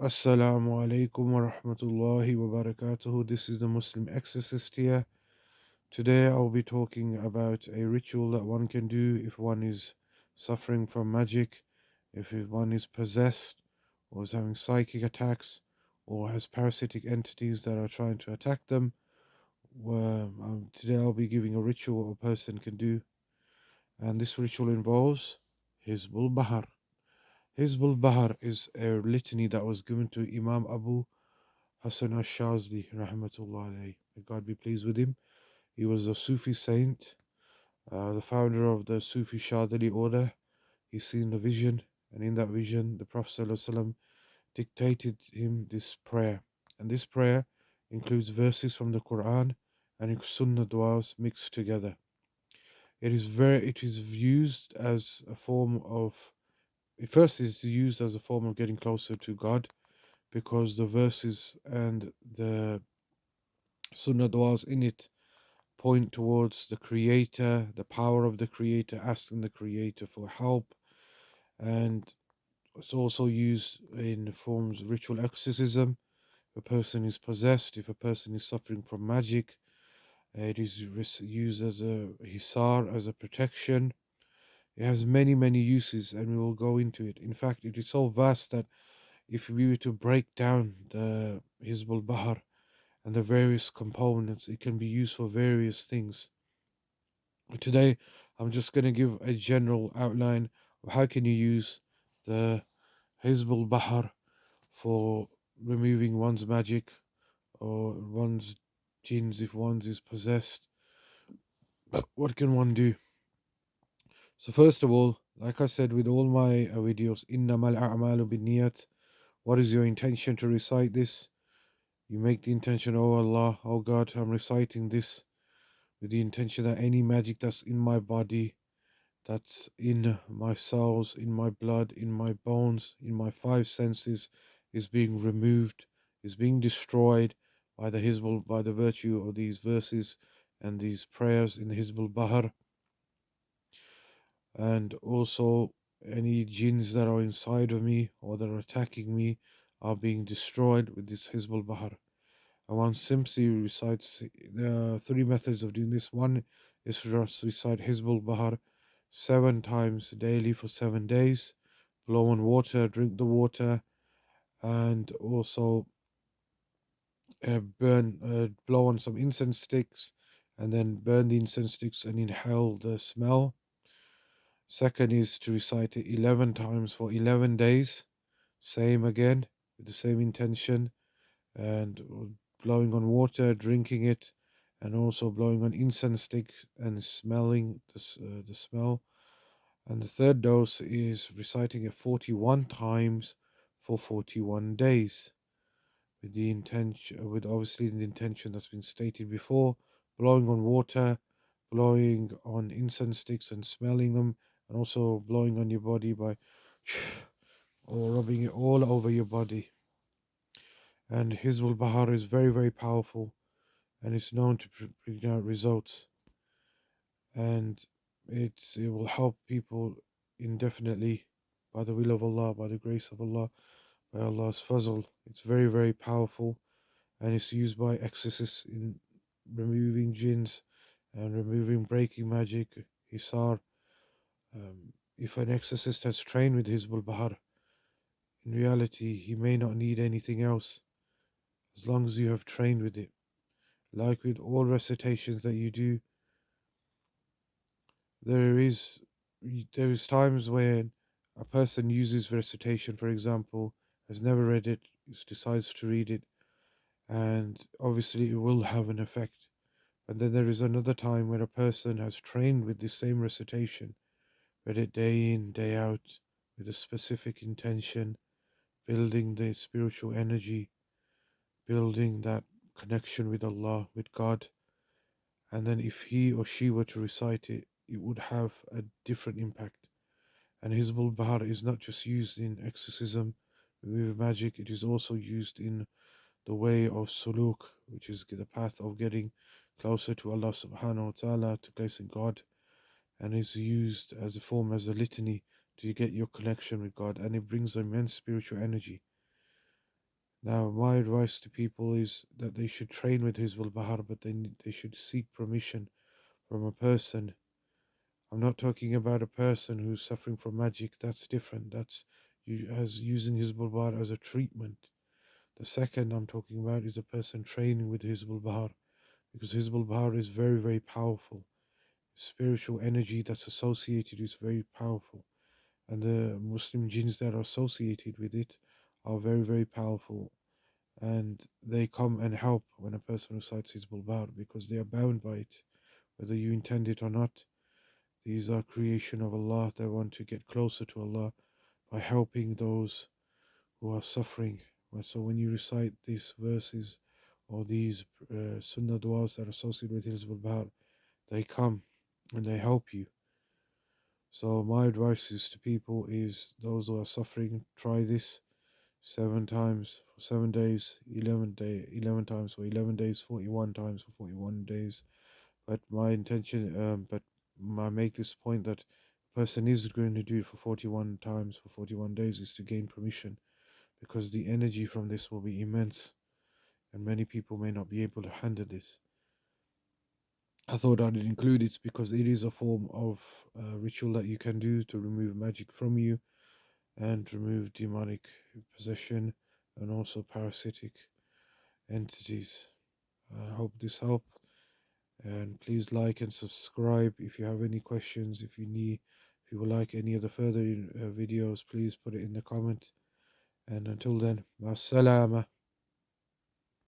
Assalamu alaikum wa rahmatullahi wa barakatuhu. This is the Muslim exorcist here. Today I'll be talking about a ritual that one can do if one is suffering from magic, if one is possessed, or is having psychic attacks, or has parasitic entities that are trying to attack them. Today I'll be giving a ritual a person can do, and this ritual involves Hizbul Bahr. Hizbul Bahr is a litany that was given to Imam Abu Hassan al-Shazli, rahmatullah alayhi. May God be pleased with him. He was a Sufi saint, the founder of the Sufi Shadili order. He's seen a vision, and in that vision, the Prophet ﷺ dictated him this prayer. And this prayer includes verses from the Quran and Sunnah du'as mixed together. It is used as a form of, first it's used as a form of getting closer to God, because the verses and the Sunnah du'as in it point towards the Creator, the power of the Creator, asking the Creator for help, and it's also used in forms of ritual exorcism. If a person is possessed, if a person is suffering from magic, it is used as a hisar, as a protection. It has many, many uses, and we will go into it. In fact, it is so vast that if we were to break down the Hizbul Bahr and the various components, it can be used for various things. Today, I'm just going to give a general outline of how can you use the Hizbul Bahr for removing one's magic or one's jinns if one is possessed. But what can one do? So first of all, like I said with all my videos, innamal a'malu binniyat. What is your intention to recite this? You make the intention, oh Allah, oh God, I'm reciting this with the intention that any magic that's in my body, that's in my cells, in my blood, in my bones, in my five senses, is being removed, is being destroyed by the Hizbul, by the virtue of these verses and these prayers in the Hizbul Bahr. And also any jinns that are inside of me or that are attacking me are being destroyed with this Hizbul Bahr. And one simply recites, there are three methods of doing this. One is to recite Hizbul Bahr 7 times daily for 7 days. Blow on water, drink the water, and also blow on some incense sticks, and then burn the incense sticks and inhale the smell. Second is to recite it 11 times for 11 days. Same again, with the same intention, and blowing on water, drinking it, and also blowing on incense sticks and smelling the smell. And the third dose is reciting it 41 times for 41 days, with the intention, with obviously the intention that's been stated before, blowing on water, blowing on incense sticks and smelling them, and also blowing on your body by or rubbing it all over your body. And Hizbul Bahar is very, very powerful, and it's known to bring out results, and it will help people indefinitely by the will of Allah, by the grace of Allah, by Allah's fazl. It's very, very powerful, and it's used by exorcists in removing jinns and removing breaking magic, hisar. If an exorcist has trained with Hizbul Bahar, in reality he may not need anything else as long as you have trained with it. Like with all recitations that you do, there is there is times when a person uses recitation, for example, has never read it, decides to read it, and obviously it will have an effect. And then there is another time where a person has trained with the same recitation, read it day in, day out, with a specific intention, building the spiritual energy, building that connection with Allah, with God. And then if he or she were to recite it, it would have a different impact. And Hizbul Bahar is not just used in exorcism, with magic, it is also used in the way of suluk, which is the path of getting closer to Allah subhanahu wa ta'ala, to placing God, and is used as a form, as a litany to get your connection with God, and it brings immense spiritual energy. Now, my advice to people is that they should train with Hizbul Bahar, but they should seek permission from a person. I'm not talking about a person who's suffering from magic. That's different. That's you as using Hizbul Bahar as a treatment. The second I'm talking about is a person training with Hizbul Bahar, because Hizbul Bahar is very, very powerful. Spiritual energy that's associated is very powerful, and the Muslim jinns that are associated with it are very, very powerful. And they come and help when a person recites Hizbul Bahar because they are bound by it, whether you intend it or not. These are creation of Allah. They want to get closer to Allah by helping those who are suffering. So when you recite these verses or these sunnah du'as that are associated with Hizbul Bahar, they come and they help you. So my advice is to people is those who are suffering, try this 7 times for 7 days, 11 times for 11 days, 41 times for 41 days. But my intention, but I make this point that a person is going to do it for 41 times for 41 days is to gain permission, because the energy from this will be immense, and many people may not be able to handle this. I thought I'd include it because it is a form of ritual that you can do to remove magic from you and remove demonic possession and also parasitic entities. I hope this helped. And please like and subscribe. If you have any questions, if you would like any of the further videos, please put it in the comments. And until then, ma salama.